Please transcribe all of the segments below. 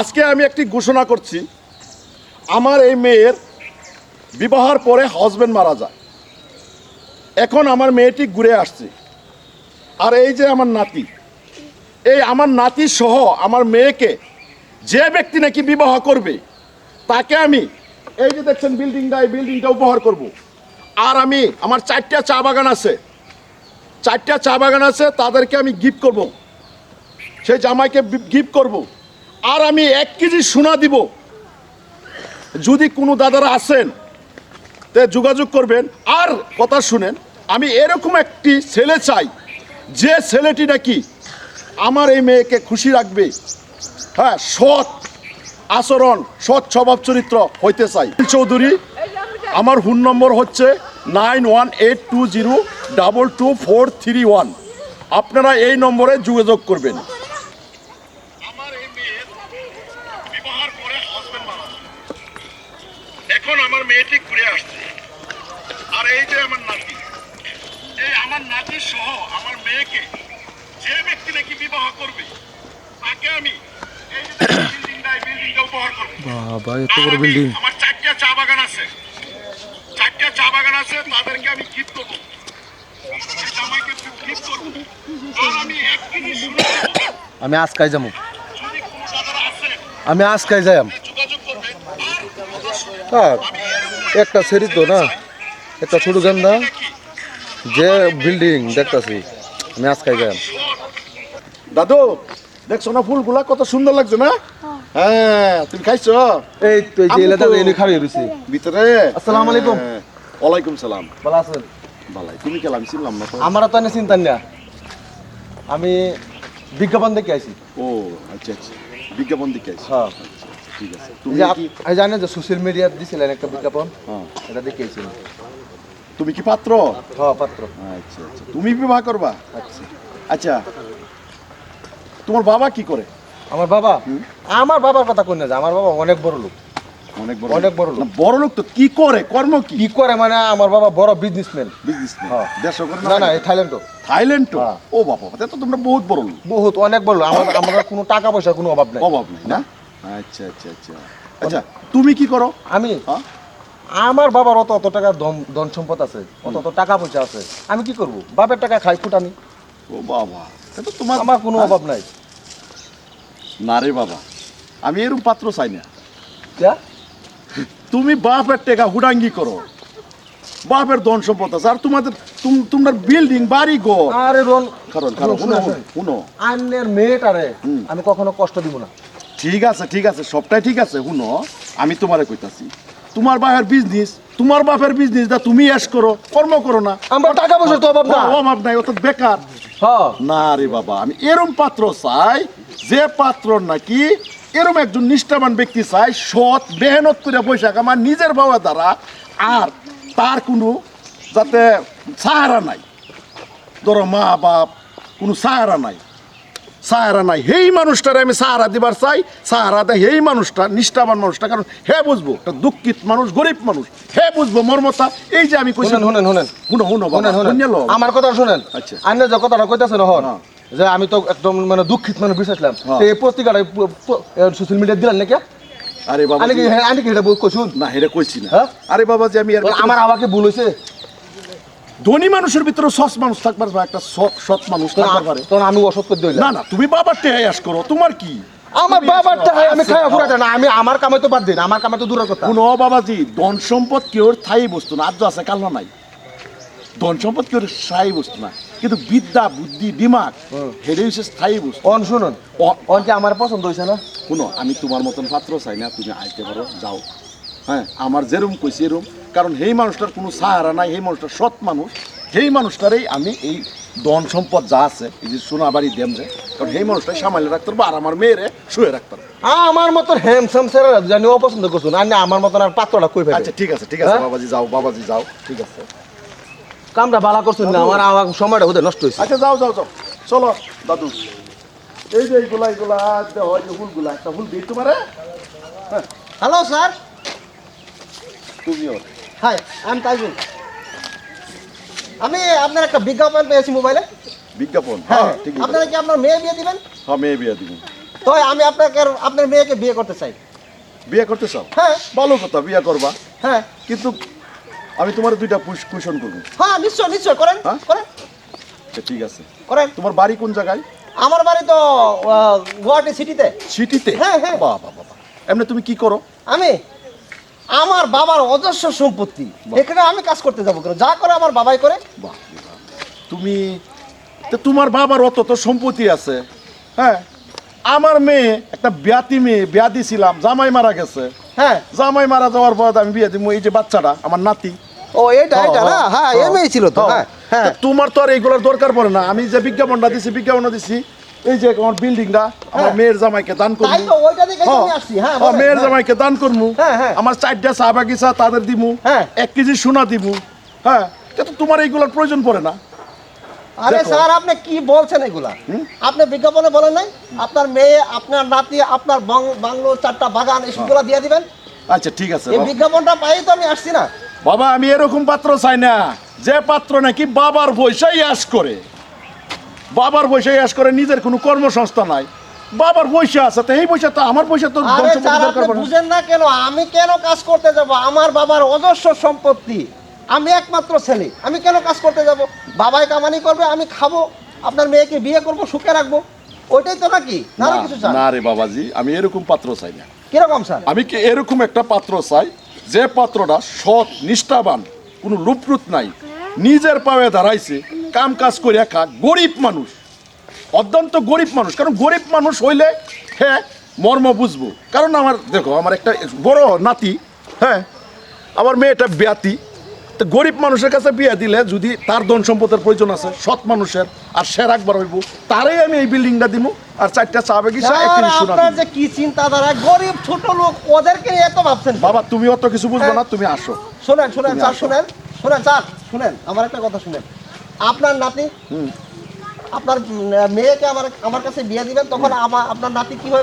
আজকে আমি একটি ঘোষণা করছি, আমার এই মেয়ের বিবাহের পরে হাজবেন্ড মারা যায়। এখন আমার মেয়েটি ঘুরে আসছে, আর এই যে আমার নাতি, এই আমার নাতি সহ আমার মেয়েকে যে ব্যক্তি নাকি বিবাহ করবে তাকে আমি এই যে দেখছেন বিল্ডিংটা, এই বিল্ডিংটা উপহার করব। আর আমি আমার 4টা চা বাগান আছে, 4টা চা বাগান আছে, তাদেরকে আমি গিফট করব, সেই জামাইকে গিফট করব। আর আমি 1 কেজি সোনা দিব। যদি কোনো দাদারা আসেন তে যোগাযোগ করবেন। আর কথা শুনেন, আমি এরকম একটি ছেলে চাই যে ছেলেটি নাকি আমার এই মেয়েকে খুশি রাখবে, হ্যাঁ, সৎ আচরণ, সৎ স্বভাব চরিত্র হইতে চাই। চৌধুরী, আমার ফোন নম্বর হচ্ছে 9182022431। আপনারা এই নম্বরে যোগাযোগ করবেন। এখন আমার মেয়েটি ঘুরে আসছে, আর এই যে আমার নাতি, এই আমার নাতি সহ আমার মেয়েকে যে ব্যক্তি নাকি বিবাহ করবে তাকে আমি এই যে বিল্ডিংটা উপহার করব। বাবা, এত বড় বিল্ডিং! আমার 4টা চা বাগান আছে, 4টা চা বাগান আছে, তাদেরকে আমি গিফট করব, জামাইকে গিফট করব। আর আমি 1 কেজি সোনা দেব। আমি আজকাই যাবো, যদি কোনো দাদারা আসে আমি আজকাই যাই। যোগাযোগ করবেন। হ্যাঁ, একটা সেরি তো না, একটা ছোট গান্দা যে বিল্ডিং দেখতেছি, আমি আজকাই যাই। দাদু, দেখছো না ফুলগুলা কত সুন্দর লাগছে না? হ্যাঁ, তুমি খাইছো? এই তো এই যে এলাকা এনে খাবি রইছি ভিতরে। আসসালামু আলাইকুম। হ্যাঁ, ওয়ালাইকুম সালাম। ভালো আছেন? ভালাই, তুমি কেলাম চিনলাম না তো। আমার তো এনে চিন্তা না, আমি বিজ্ঞাপন দেখে আইছি। ও আচ্ছা আচ্ছা, বিজ্ঞাপন দিকে আইছো। হ্যাঁ, ঠিক আছে। এই তুমি যে কি আমি জানি যে সোশ্যাল মিডিয়া দিছিলেন একটা বিজ্ঞাপন, হ্যাঁ, এটা দেখে আইছি। তুমি কি পাত্র? হ্যাঁ, পাত্র। আচ্ছা আচ্ছা, তুমি বিবাহ করবা? আচ্ছা, আচ্ছা, তোমার বাবা কি করে? আমার বাবা, আমার বাবার কথা কই না যে, আমার বাবা অনেক বড় লোক। অনেক বড়, অনেক বড় লোক। না, বড় লোক তো কি করে, কর্ম কি? কি করে মানে আমার বাবা বড় বিজনেসম্যান। বিজনেসম্যান? হ্যাঁ। দেশ করে না না, এই থাইল্যান্ডও। থাইল্যান্ড তো? হ্যাঁ। ও বাবা, তাহলে তো তোমরা বহুত বড় লোক। বহুত অনেক বড় লোক। আমরা কোনো টাকা পয়সার কোনো অভাব নাই। অভাব নেই না? আচ্ছা আচ্ছা আচ্ছা। আচ্ছা, তুমি কি করো? আমি, হ্যাঁ? আমার বাবার অত টাকা ধন সম্পদ আছে, অত টাকা পয়সা আছে, আমি কি করব? বাপের টাকা খাই ফুটানি। ও বাবা, এটা তোমার আমার কোনো অভাব নাই। না রে বাবা, আমি এরকম পাত্র চাই না। যা, তুমি বাপের টাকা হুডাঙ্গি করো, বাপের ধন সম্পদ আছে, আর তোমার বিল্ডিং বাড়ি ঘর। আরে রন, কারণ শুনো, আন্নের মেয়েটারে হুম। আমি কখনো কষ্ট দিব না। ঠিক আছে ঠিক আছে, সবটাই ঠিক আছে। শুনো, আমি তোমারে কইতাছি, তোমার বাপের বিজনেস দা তুমি এস করো, কর্ম করো না। আমরা টাকা পয়সার তো অভাব না। অভাব নাই, ও তো বেকার। হ্যাঁ, না রে বাবা, আমি এরম পাত্র চাই যে পাত্র নাকি এরম একজন নিষ্ঠাবান ব্যক্তি চাই, সৎ মেহনত করে বৈশাখ আমার নিজের বাবা দ্বারা, আর তার কোনো যাতে সাহারা নাই, ধরো মা বাপ, কোনো সাহারা নাই, সেই মানুষটারে আমি সাহারা দিবার চাই। সাহারা দেয় সেই মানুষটা, নিষ্ঠাবান মানুষটা, কারণ হে বুঝবো একটা দুঃখিত মানুষ, গরিব মানুষ, হে বুঝবো মর্মতা। এই যে আমি কইছি, শুনেন আমার কথা শুনেন। আচ্ছা। আন্নে যে কথাটা কইতাছেন হন, হ্যাঁ। যে আমি তো একদম মানে দুঃখিত মানুষ বিশ্বাসলাম, হ্যাঁ। এই পত্রিকাটা সোশ্যাল মিডিয়া দিলেন নাকি? আরে বাবা, আনি কি এটা কইছুন? না হেরে কইছি না। হ্যাঁ? আরে বাবা, যে আমি আমার আমাকে ভুল হয়েছে। ধনী মানুষের ভিতরে সৎ মানুষ থাকবার পারে, একটা সৎ মানুষ থাকবার পারে। তখন আমি অসৎ করে দিলাম। না না, তুমি বাবার টেহাই আস করো, তোমার কি? আমার বাবার টাকা আমি খাওয়া ফুরাতে না, আমি আমার কামে তো বাদ দিন, আমার কামে তো দূরের কথা। কোনো বাবাজি, ধন সম্পদ কেউ স্থায়ী বস্তু না, আজ আছে কাল নাই। ধন সম্পদ কেউ স্থায়ী বস্তু না, কিন্তু বিদ্যা বুদ্ধি দিমাগ হেরে হচ্ছে স্থায়ী বস্তু। অন শুনুন, অন কি আমার পছন্দ হয়েছে না? শুনো, আমি তোমার মতন পাত্র চাই না, তুমি আইতে পারো, যাও। হ্যাঁ, আমার যেরম কইছি এরম, কারণ সেই মানুষটার কোনো সাহারা নাই, সেই মানুষটা সৎ মানুষ, সেই মানুষটারই আমি এই ধন সম্পদ যা আছে, এই যে সোনা বাড়ি দেম যে, কারণ সেই মানুষটাই সামালে রাখতে পারবো, আর আমার মেয়েরে শুয়ে রাখতে পারবো। আমার মতন হ্যামসাম স্যার জানি অপছন্দ করছুন, আর আমার মতন আর পাত্রটা কই ফেলে। আচ্ছা ঠিক আছে ঠিক আছে, হ্যাঁ? বাবাজি যাও, ঠিক আছে। কামটা বালা করছুন না, আমার সময়টা ওদের নষ্ট হয়েছে। আচ্ছা যাও, চলো দাদু। এই যে এইগুলা হয় যে ফুলগুলা, একটা ফুল দিই তোমারে। হ্যাঁ, হ্যালো স্যার। তুমিও। হাই, আমি তাইজুল। আমি আপনার একটা বিজ্ঞাপন পেয়েছি মোবাইলে। বিজ্ঞাপন? হ্যাঁ, ঠিকই আপনারা কি আপনার মেয়ে বিয়ে দিবেন? হ্যাঁ, মেয়ে বিয়ে দিব। তো আমি আপনার মেয়েকে বিয়ে করতে চাই। বিয়ে করতে চাও? হ্যাঁ। ভালো কথা, বিয়ে করবা, হ্যাঁ কিন্তু আমি তোমার দুইটা কুশন করবো। হ্যাঁ, নিশ্চয় নিশ্চয় করেন। হ্যাঁ? করেন আচ্ছা, ঠিক আছে। করেন। তোমার বাড়ি কোন জায়গায়? আমার বাড়ি তো গুয়াহাটি সিটিতে। সিটিতে? হ্যাঁ, হ্যাঁ। বাবা বাবা, এমনি তুমি কি করো? আমি আমার বাবার অজস্র সম্পত্তি, এখানে আমি কাজ করতে যাবো কেন? যা করে আমার বাবাই করে। বাহ, তুমি তো তোমার বাবার অত তো সম্পত্তি আছে। হ্যাঁ, আমার মেয়ে একটা মেয়ে বিয়া দিছিলাম, জামাই মারা গেছে। হ্যাঁ। জামাই মারা যাওয়ার পর আমি বিয়ে দিব এই যে বাচ্চাটা আমার নাতি। ও এটা না? হ্যাঁ, এমএই ছিল তো। হ্যাঁ হ্যাঁ। তোমার তো আর এইগুলোর দরকার পড়ে না। আমি যে বিজ্ঞাপনটা দিছি এই যে আমার বিল্ডিংটা আমার হ্যাঁ। মেয়ের জামাইকে দান করবো। তাই তো, ওইটা দেখে আমি আসছি। হ্যাঁ, হ্যাঁ, বলেন। মেয়ের হ্যাঁ। জামাইকে দান করবো। হ্যাঁ, হ্যাঁ। আমার 4টা চা বাগিচা তাদের দিমু। হ্যাঁ। 1 কেজি সোনা দিমু। হ্যাঁ, কিন্তু তোমার এইগুলোর প্রয়োজন পড়ে না। আরে দেখো। স্যার, আপনি কি বলছেন এগুলা? আপনি বিজ্ঞাপনে বলেন নাই আপনার মেয়ে, আপনার নাতি, আপনার বাংলো, 4টা বাগান এসবগুলা দিয়ে দিবেন? আচ্ছা, ঠিক আছে এই বাবা। বিজ্ঞাপনটা পাই তো আমি আসছি না। বাবা, আমি এরকম পাত্র চাই না যে পাত্র নাকি বাবার পয়সায় ইয়াস করে। বাবার পয়সায় ইয়াস করে, নিজের কোনো কর্মসংস্থা নাই। বাবার পয়সা আছে, তো এই পয়সা তো আমার পয়সা তো আরে বংশগত স্যার, দরকার আপনি পড়ে না। বুঝেন না কেন? আমি কেন কাজ করতে যাব? আমার বাবার অজস্র সম্পত্তি, আমি একমাত্র ছেলে, আমি কেন কাজ করতে যাব? বাবাই কামানি করবে, আমি খাবো, আপনার মেয়েকে বিয়ে করব, সুখে রাখবো, ওইটাই তো নাকি? না না, কিছু চান? না রে বাবাজি, আমি এরকম পাত্র চাই না। কিরকম স্যার? আমি কি এরকম একটা পাত্র চাই যে পাত্রটা সৎ, নিষ্ঠাবান, কোনো লুপ্রুত নাই, নিজের পায়ে দাঁড়াইছে, কাম কাজ করে খা, গরিব মানুষ, অত্যন্ত গরিব মানুষ। কারণ গরিব মানুষ হইলে হ্যাঁ মর্ম বুঝবো। কারণ আমার দেখো, আমার একটা বড় নাতি, হ্যাঁ, আমার মেয়েটা ব্যাতি, তো গরিব মানুষের কাছে বিয়ে দিলে যদি তার ধন সম্পদের প্রয়োজন আছে, সৎ মানুষের, আর সে রাখবার হইব, তারই আমি এই বিল্ডিংটা দিব, আর 4টা চা বাগিচা, 1 কেজি সোনা আপনার দিব। যে কি চিন্তাধারা, গরিব ছোট লোক, ওদেরকে নিয়ে এত ভাবছেন? বাবা, তুমি অত কিছু বুঝবে না, তুমি আসো। শুনেন শুনেন তুমি স্যার, আসো। শুনেন স্যার, শুনেন আমার একটা কথা শুনেন। আপনার নাতি, আপনার মেয়েকে আমার কাছে বিয়ে দিবেন, তখন আপনার নাতি কি হবে?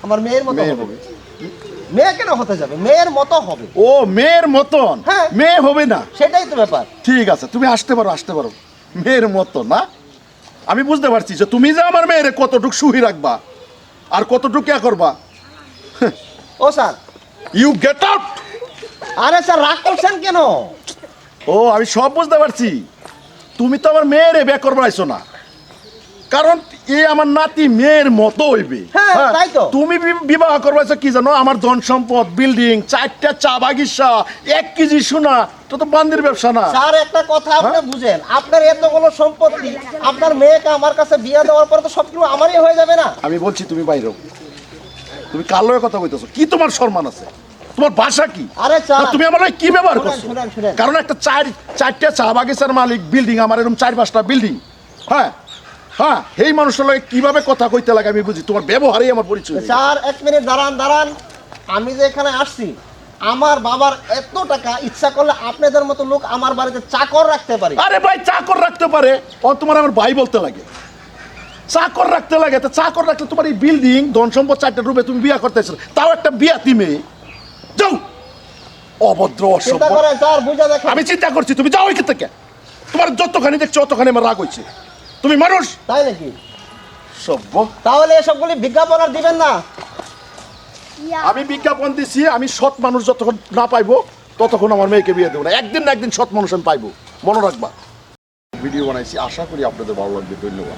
আমার মেয়ের মতো মেয়ে হবে। হবে। মেয়ে কেন হতে যাবে? মেয়ের মতো হবে। ও, মেয়ের মতন? হ্যাঁ। মেয়ে হবে না? সেটাই তো ব্যাপার। ঠিক আছে, তুমি আসতে পারো। মেয়ের মতো না, আমি বুঝতে পারছি যে তুমি যে আমার মেয়ের কতটুকু সুখী রাখবা আর কতটুকু ইয়া করবা। ও স্যার, ইউ গেট আউট। আরে স্যার, রাগ করছেন কেন? ও, আমি সব বুঝতে পারছি। তুমি তো আমার মেয়ের বিয়ে করবার আইছো না, কারণ এ আমার নাতি মেয়ের মতো হইবে। হ্যাঁ, তাই তো। তুমি বিবাহ করবাইছো কি জানো? আমার ধন সম্পদ, বিল্ডিং, 4টা চা বাগিচা, 1 কেজি সোনা, তো তো বান্দির ব্যবসা না। স্যার, একটা কথা আপনি বুঝেন, আপনার এতগুলো সম্পত্তি, আপনার মেয়েকে আমার কাছে বিয়ে দেওয়ার পরে তো সবকিছু আমারই হয়ে যাবে না? আমি বলছি তুমি বাইরে হও। তুমি কার লগে কথা কইতেছো? কি তোমার সম্মান আছে? তোমার ভাষা কি? আরে স্যার, না, তুমি আমার লগে কি ব্যবহার শুনেন, করছো? শুনেন। কারণ একটা 4টা চা বাগিচার মালিক, বিল্ডিং, আমার এরকম 4-5টা বিল্ডিং, হ্যাঁ হ্যাঁ, এই মানুষের লগে কিভাবে কথা কইতে লাগে আমি বুঝি। তোমার ব্যবহারেই আমার পরিচয়। স্যার, 1 মিনিট দাঁড়ান। আমি যে এখানে আসছি, আমার বাবার এত টাকা, ইচ্ছা করলে আপনাদের মতো লোক আমার বাড়িতে চাকর রাখতে পারে। আরে ভাই, চাকর রাখতে পারে? ও তোমার আমার ভাই বলতে লাগে, চাকর রাখতে লাগে। তো চাকর রাখলে তোমার এই বিল্ডিং, ধন সম্পদ, 4টা রূপে তুমি বিয়া করতেছ, তাও একটা বিয়াতি মেয়ে। যাও, অভদ্র, চিন্তা অসভ্য। করেন স্যার, বুঝে দেখেন। আমি চিন্তা করছি, তুমি যাও এখান থেকে। তোমার যতখানি দেখছো অতখানি আমার রাগ হয়েছে। তুমি মানুষ? তাই নাকি? সভ্য। তাহলে এসবগুলি বিজ্ঞাপন আর দিবেন না? আমি বিজ্ঞাপন দিছি, আমি সৎ মানুষ যতক্ষণ না পাইবো ততক্ষণ আমার মেয়েকে বিয়ে দেবো না। একদিন না একদিন সৎ মানুষ আমি পাইবো, মনে রাখবা। ভিডিও বানাইছি, আশা করি আপনাদের ভালো লাগবে। ধন্যবাদ।